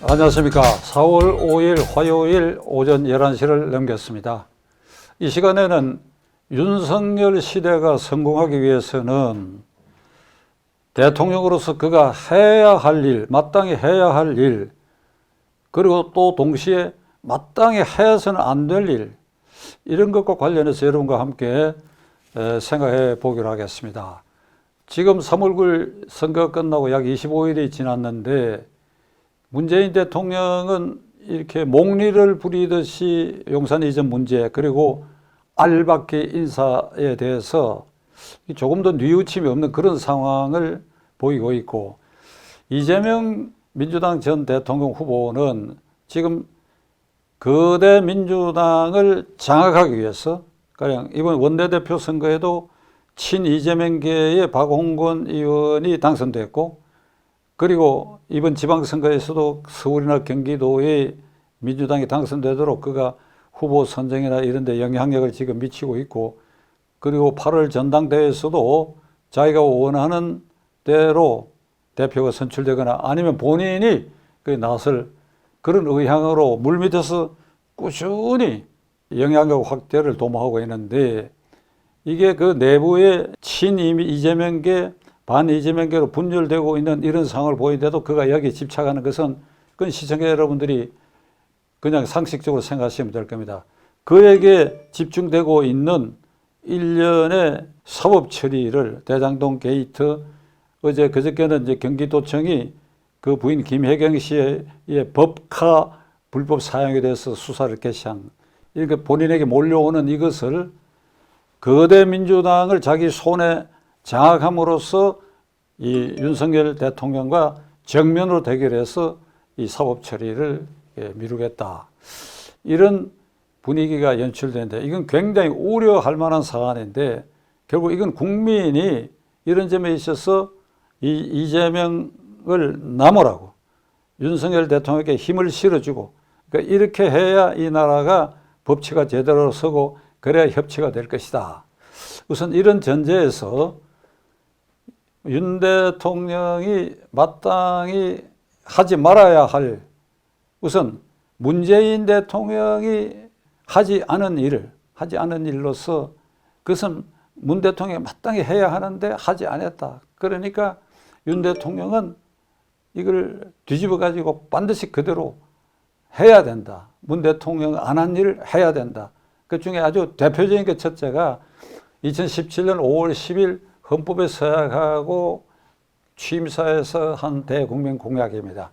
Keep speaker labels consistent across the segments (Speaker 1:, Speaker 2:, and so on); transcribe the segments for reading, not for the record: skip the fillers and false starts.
Speaker 1: 안녕하십니까. 4월 5일 화요일 오전 11시를 넘겼습니다. 이 시간에는 윤석열 시대가 성공하기 위해서는 대통령으로서 그가 해야 할 일, 마땅히 해야 할 일, 그리고 또 동시에 마땅히 해서는 안 될 일, 이런 것과 관련해서 여러분과 함께 생각해 보기로 하겠습니다. 지금 3월 9일 선거가 끝나고 약 25일이 지났는데 문재인 대통령은 이렇게 몽리를 부리듯이 용산 이전 문제, 그리고 알박기 인사에 대해서 조금 더 뉘우침이 없는 그런 상황을 보이고 있고, 이재명 민주당 전 대통령 후보는 지금 거대 민주당을 장악하기 위해서, 가령 이번 원내대표 선거에도 친이재명계의 박홍근 의원이 당선됐고, 그리고 이번 지방선거에서도 서울이나 경기도에 민주당이 당선되도록 그가 후보 선정이나 이런 데 영향력을 지금 미치고 있고, 그리고 8월 전당대회에서도 자기가 원하는 대로 대표가 선출되거나 아니면 본인이 나설 그런 의향으로 물밑에서 꾸준히 영향력 확대를 도모하고 있는데, 이게 그 내부의 친이재명계, 반이재명계로 분열되고 있는 이런 상황을 보이는데도 그가 여기에 집착하는 것은, 그건 시청자 여러분들이 그냥 상식적으로 생각하시면 될 겁니다. 그에게 집중되고 있는 일련의 사법 처리를, 대장동 게이트, 그저께는 이제 경기도청이 그 부인 김혜경 씨의 법카 불법 사용에 대해서 수사를 개시한, 이렇게 본인에게 몰려오는 이것을 거대 민주당을 자기 손에 장악함으로써 이 윤석열 대통령과 정면으로 대결해서 이 사법 처리를 미루겠다, 이런 분위기가 연출되는데, 이건 굉장히 우려할 만한 사안인데, 결국 이건 국민이 이런 점에 있어서 이 이재명을 나무라고 윤석열 대통령에게 힘을 실어주고, 그러니까 이렇게 해야 이 나라가 법치가 제대로 서고 그래야 협치가 될 것이다. 우선 이런 전제에서 윤 대통령이 마땅히 하지 말아야 할, 우선 문재인 대통령이 하지 않은 일로서 그것은 문 대통령이 마땅히 해야 하는데 하지 않았다. 그러니까 윤 대통령은 이걸 뒤집어 가지고 반드시 그대로 해야 된다. 문 대통령 안 한 일을 해야 된다. 그 중에 아주 대표적인 게 첫째가 2017년 5월 10일 헌법에 서약하고 취임사에서 한 대국민 공약입니다.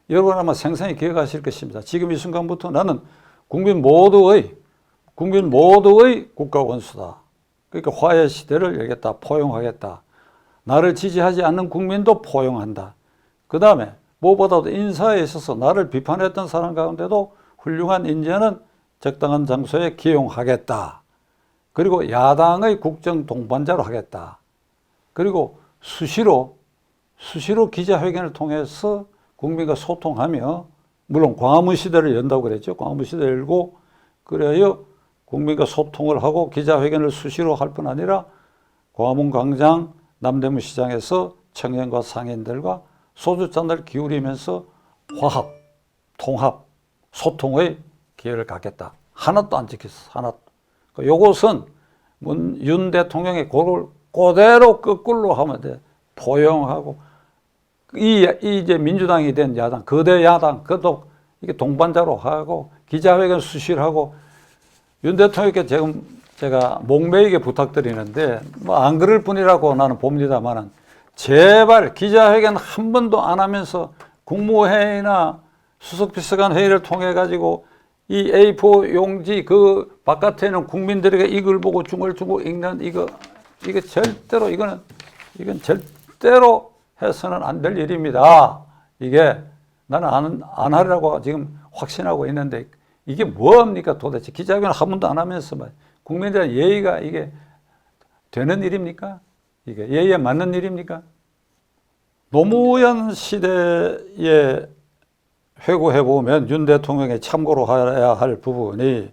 Speaker 1: 여러분 아마 생생히 기억하실 것입니다. 지금 이 순간부터 나는 국민 모두의 국가 원수다. 그러니까 화해 시대를 열겠다, 포용하겠다. 나를 지지하지 않는 국민도 포용한다. 그 다음에 무엇보다도 인사에 있어서 나를 비판했던 사람 가운데도 훌륭한 인재는 적당한 장소에 기용하겠다. 그리고 야당의 국정 동반자로 하겠다. 그리고 수시로 기자회견을 통해서 국민과 소통하며, 물론 광화문 시대를 연다고 그랬죠. 광화문 시대를 열고, 그래야 국민과 소통을 하고 기자회견을 수시로 할 뿐 아니라 광화문 광장, 남대문 시장에서 청년과 상인들과 소주잔을 기울이면서 화합, 통합, 소통의 기회를 갖겠다. 하나도 안 지켰어. 하나도. 요것은 윤 대통령의 그걸 그대로 거꾸로 하면 돼. 포용하고, 이제 민주당이 된 야당, 거대 야당, 그것도 이게 동반자로 하고, 기자회견 수시로 하고, 윤 대통령께 지금 제가 목매이게 부탁드리는데, 뭐 안 그럴 뿐이라고 나는 봅니다만은, 제발 기자회견 한 번도 안 하면서 국무회의나 수석비서관 회의를 통해 가지고 이 A4 용지 그 바깥에는 국민들에게 이걸 보고 중얼중얼 읽는 이건 절대로 해서는 안 될 일입니다. 이게 나는 안 하려고 지금 확신하고 있는데, 이게 뭐합니까 도대체? 기자회견 한 번도 안 하면서 국민들의 예의가 이게 되는 일입니까? 이게 예의에 맞는 일입니까? 노무현 시대에 회고해보면 윤 대통령이 참고로 해야 할 부분이,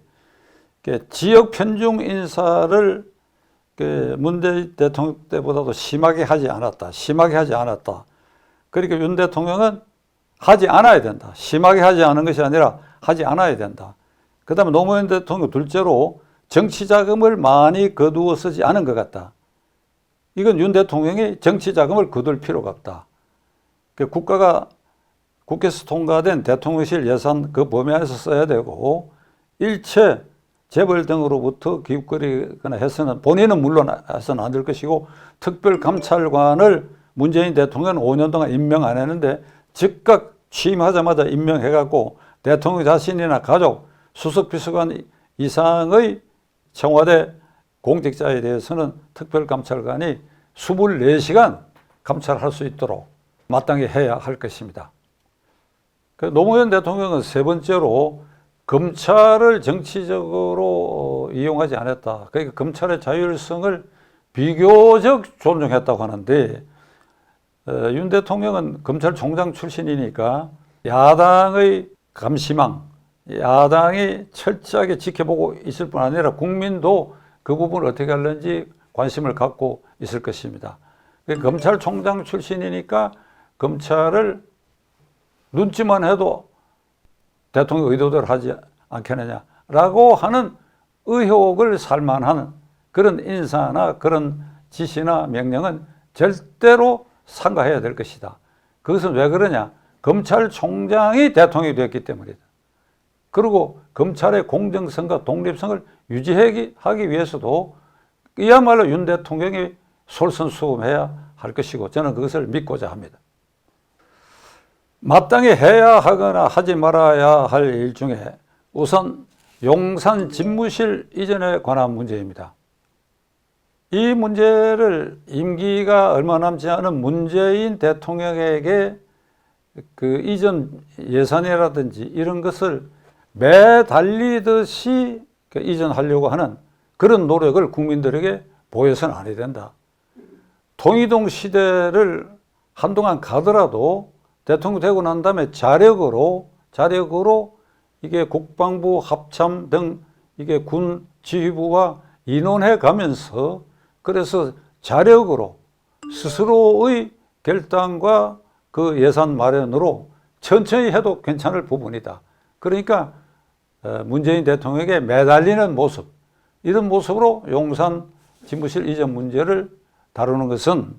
Speaker 1: 지역 편중 인사를 문재인 대통령 때보다도 심하게 하지 않았다. 그러니까 윤 대통령은 하지 않아야 된다. 심하게 하지 않은 것이 아니라 하지 않아야 된다. 그 다음에 노무현 대통령 둘째로 정치 자금을 많이 거두어 쓰지 않은 것 같다. 이건 윤 대통령이 정치 자금을 거둘 필요가 없다. 국가가 국회에서 통과된 대통령실 예산 그 범위 안에서 써야 되고 일체 재벌 등으로부터 기웃거리거나 해서는 본인은 물론 해서는 안 될 것이고 특별감찰관을 문재인 대통령은 5년 동안 임명 안 했는데 즉각 취임하자마자 임명해갖고 대통령 자신이나 가족, 수석비서관 이상의 청와대 공직자에 대해서는 특별감찰관이 24시간 감찰할 수 있도록 마땅히 해야 할 것입니다. 노무현 대통령은 세 번째로 검찰을 정치적으로 이용하지 않았다. 그러니까 검찰의 자율성을 비교적 존중했다고 하는데 윤 대통령은 검찰총장 출신이니까 야당의 감시망, 야당이 철저하게 지켜보고 있을 뿐 아니라 국민도 그 부분을 어떻게 하는지 관심을 갖고 있을 것입니다. 검찰총장 출신이니까 검찰을 눈치만 해도 대통령 의도대로 하지 않겠느냐라고 하는 의혹을 살만한 그런 인사나 그런 지시나 명령은 절대로 삼가해야 될 것이다. 그것은 왜 그러냐? 검찰총장이 대통령이 되었기 때문이다. 그리고 검찰의 공정성과 독립성을 유지하기 위해서도 이야말로 윤 대통령이 솔선수범해야 할 것이고 저는 그것을 믿고자 합니다. 마땅히 해야 하거나 하지 말아야 할 일 중에 우선 용산 집무실 이전에 관한 문제입니다. 이 문제를 임기가 얼마 남지 않은 문재인 대통령에게 그 이전 예산이라든지 이런 것을 매달리듯이 이전하려고 하는 그런 노력을 국민들에게 보여서는 안 해야 된다. 통이동 시대를 한동안 가더라도 대통령 되고 난 다음에 자력으로 이게 국방부 합참 등 이게 군 지휘부와 의논해 가면서 그래서 자력으로 스스로의 결단과 그 예산 마련으로 천천히 해도 괜찮을 부분이다. 그러니까 문재인 대통령에게 매달리는 모습, 이런 모습으로 용산 집무실 이전 문제를 다루는 것은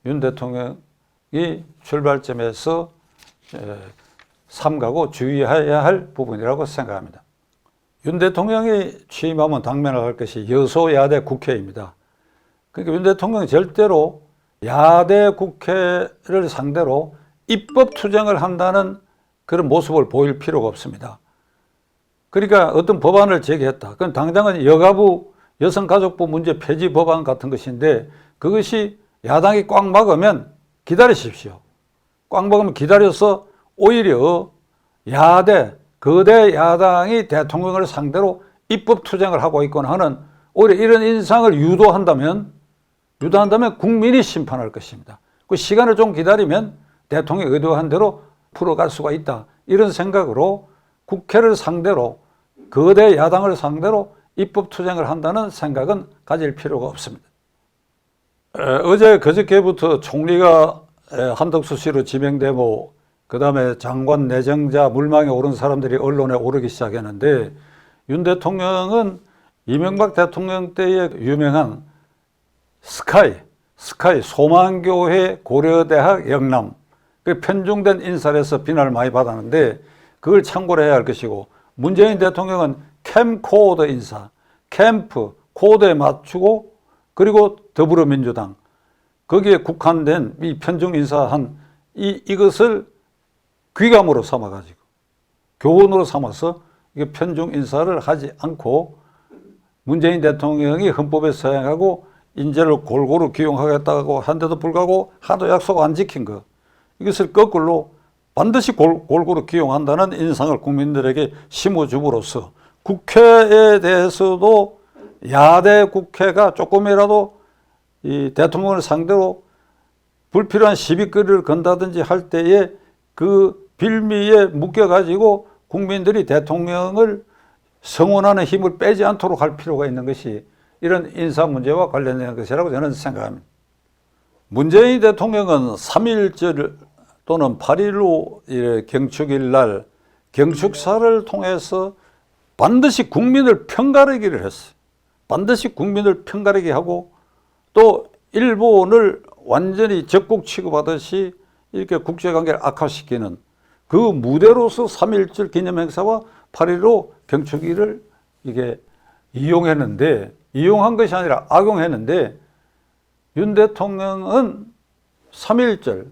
Speaker 1: 윤 대통령이 출발점에서 삼가고 주의해야 할 부분이라고 생각합니다. 윤 대통령이 취임하면 당면을 할 것이 여소야대 국회입니다. 그러니까 윤 대통령이 절대로 야대 국회를 상대로 입법 투쟁을 한다는 그런 모습을 보일 필요가 없습니다. 그러니까 어떤 법안을 제기했다. 그건 당장은 여가부 여성가족부 문제 폐지 법안 같은 것인데 그것이 야당이 꽉 막으면 기다리십시오. 꽉 막으면 기다려서 오히려 거대 야당이 대통령을 상대로 입법 투쟁을 하고 있거나 하는 오히려 이런 인상을 유도한다면 국민이 심판할 것입니다. 그 시간을 좀 기다리면 대통령이 의도한 대로 풀어갈 수가 있다. 이런 생각으로 국회를 상대로 거대 야당을 상대로 입법 투쟁을 한다는 생각은 가질 필요가 없습니다. 어제 그저께부터 총리가 한덕수 씨로 지명되고 그 다음에 장관 내정자 물망에 오른 사람들이 언론에 오르기 시작했는데 윤 대통령은 이명박 대통령 때의 유명한 스카이 소망교회 고려대학 영남 그 편중된 인사에서 비난을 많이 받았는데 그걸 참고를 해야 할 것이고 문재인 대통령은 캠코더 인사, 캠프, 코드에 맞추고 그리고 더불어민주당 거기에 국한된 이 편중 인사한 이것을 귀감으로 삼아가지고 교훈으로 삼아서 이게 편중 인사를 하지 않고 문재인 대통령이 헌법에 서약하고 인재를 골고루 기용하겠다고 한데도 불구하고 하도 약속 안 지킨 거 이것을 거꾸로 반드시 골고루 기용한다는 인상을 국민들에게 심어줌으로써 국회에 대해서도 야대 국회가 조금이라도 이 대통령을 상대로 불필요한 시비거리를 건다든지 할 때에 그 빌미에 묶여가지고 국민들이 대통령을 성원하는 힘을 빼지 않도록 할 필요가 있는 것이 이런 인사 문제와 관련된 것이라고 저는 생각합니다. 문재인 대통령은 3.1절 또는 8.15 경축일 날 경축사를 통해서 반드시 국민을 편가르기를 했어요. 반드시 국민을 편가르게 하고 또 일본을 완전히 적국 취급하듯이 이렇게 국제관계를 악화시키는 그 무대로서 3.1절 기념행사와 8.15 경축일을 이게 이용했는데, 이용한 것이 아니라 악용했는데, 윤 대통령은 3.1절,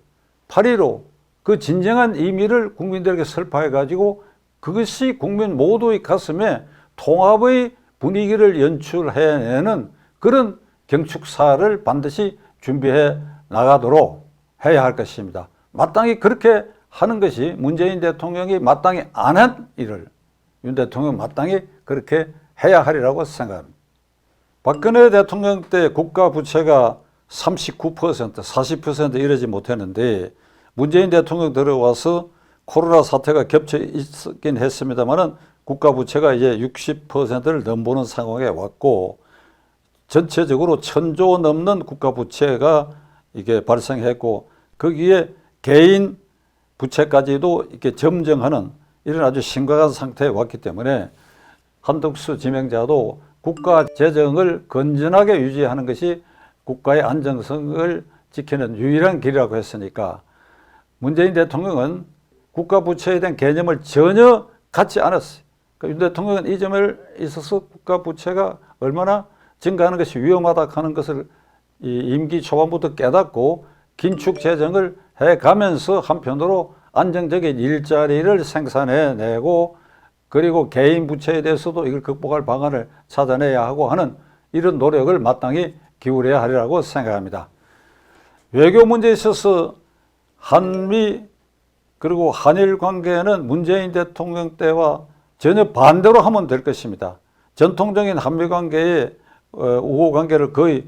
Speaker 1: 8.15 그 진정한 의미를 국민들에게 설파해가지고 그것이 국민 모두의 가슴에 통합의 분위기를 연출해내는 그런 경축사를 반드시 준비해 나가도록 해야 할 것입니다. 마땅히 그렇게 하는 것이 문재인 대통령이 마땅히 안 한 일을 윤 대통령은 마땅히 그렇게 해야 하리라고 생각합니다. 박근혜 대통령 때 국가 부채가 39%, 40% 이러지 못했는데 문재인 대통령 들어와서 코로나 사태가 겹쳐 있긴 했습니다만은 국가 부채가 이제 60%를 넘보는 상황에 왔고 전체적으로 1,000조 넘는 국가 부채가 이게 발생했고 거기에 개인 부채까지도 이렇게 점증하는 이런 아주 심각한 상태에 왔기 때문에 한덕수 지명자도 국가 재정을 건전하게 유지하는 것이 국가의 안정성을 지키는 유일한 길이라고 했으니까 문재인 대통령은 국가 부채에 대한 개념을 전혀 갖지 않았어요. 그러니까 윤 대통령은 이 점에 있어서 국가 부채가 얼마나 증가하는 것이 위험하다 하는 것을 임기 초반부터 깨닫고 긴축 재정을 해가면서 한편으로 안정적인 일자리를 생산해내고 그리고 개인 부채에 대해서도 이걸 극복할 방안을 찾아내야 하고 하는 이런 노력을 마땅히 기울여야 하리라고 생각합니다. 외교 문제에 있어서 한미 그리고 한일 관계는 문재인 대통령 때와 전혀 반대로 하면 될 것입니다. 전통적인 한미 관계의 우호 관계를 거의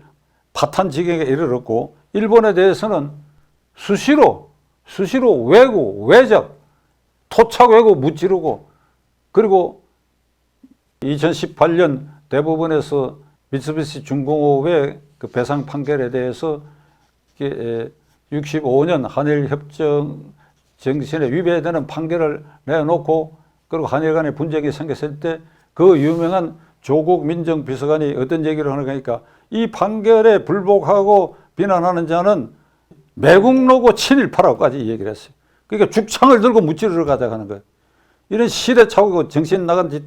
Speaker 1: 파탄 지경에 이르렀고 일본에 대해서는 수시로 왜구, 외적, 토착 왜구 무찌르고 그리고 2018년 대법원에서 미쓰비시 중공업의 그 배상 판결에 대해서 65년 한일 협정 정신에 위배되는 판결을 내놓고 그리고 한일 간의 분쟁이 생겼을 때 그 유명한 조국 민정비서관이 어떤 얘기를 하는가 이 판결에 불복하고 비난하는 자는 매국노고 친일파라고까지 얘기를 했어요. 그러니까 죽창을 들고 무찌르러 가자 하는 거예요. 이런 시대착오고 정신 나간 짓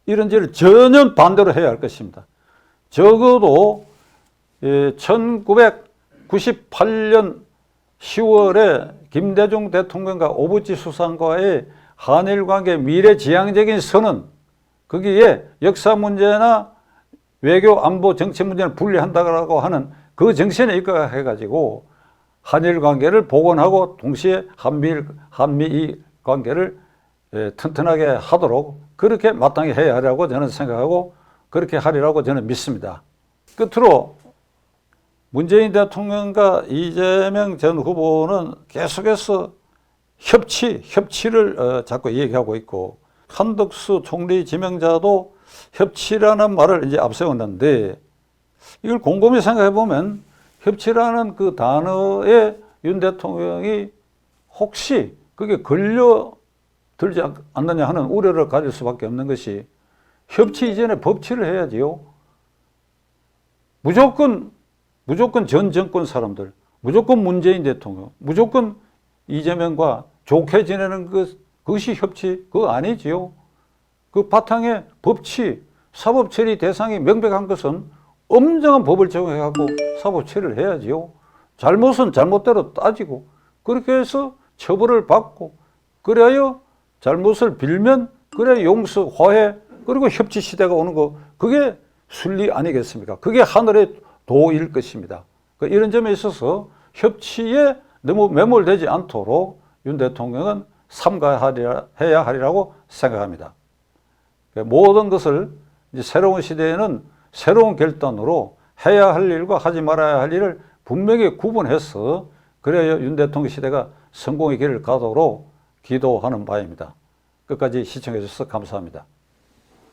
Speaker 1: 이런 짓을 전혀 반대로 해야 할 것입니다. 적어도 1998년 10월에 김대중 대통령과 오부치 수상과의 한일관계 미래지향적인 선언 거기에 역사 문제나 외교 안보 정책 문제를 분리한다고 하는 그 정신에 입각해가지고 한일 관계를 복원하고 동시에 한미 관계를 튼튼하게 하도록 그렇게 마땅히 해야 하라고 저는 생각하고 그렇게 하리라고 저는 믿습니다. 끝으로 문재인 대통령과 이재명 전 후보는 계속해서 협치를 자꾸 얘기하고 있고 한덕수 총리 지명자도 협치라는 말을 이제 앞세웠는데 이걸 곰곰이 생각해 보면 협치라는 그 단어에 윤 대통령이 혹시 그게 걸려들지 않느냐 하는 우려를 가질 수밖에 없는 것이 협치 이전에 법치를 해야지요. 무조건 전 정권 사람들, 무조건 문재인 대통령, 무조건 이재명과 좋게 지내는 그것이 협치, 그거 아니지요. 그 바탕에 법치, 사법 처리 대상이 명백한 것은 엄정한 법을 적용해갖고 사법 처리를 해야지요. 잘못은 잘못대로 따지고 그렇게 해서 처벌을 받고 그래야 잘못을 빌면 그래 용서, 화해 그리고 협치 시대가 오는 거 그게 순리 아니겠습니까? 그게 하늘의 도일 것입니다. 이런 점에 있어서 협치에 너무 매몰되지 않도록 윤 대통령은 삼가해야 하리라고 생각합니다. 모든 것을 이제 새로운 시대에는 새로운 결단으로 해야 할 일과 하지 말아야 할 일을 분명히 구분해서 그래야 윤 대통령 시대가 성공의 길을 가도록 기도하는 바입니다. 끝까지 시청해 주셔서 감사합니다.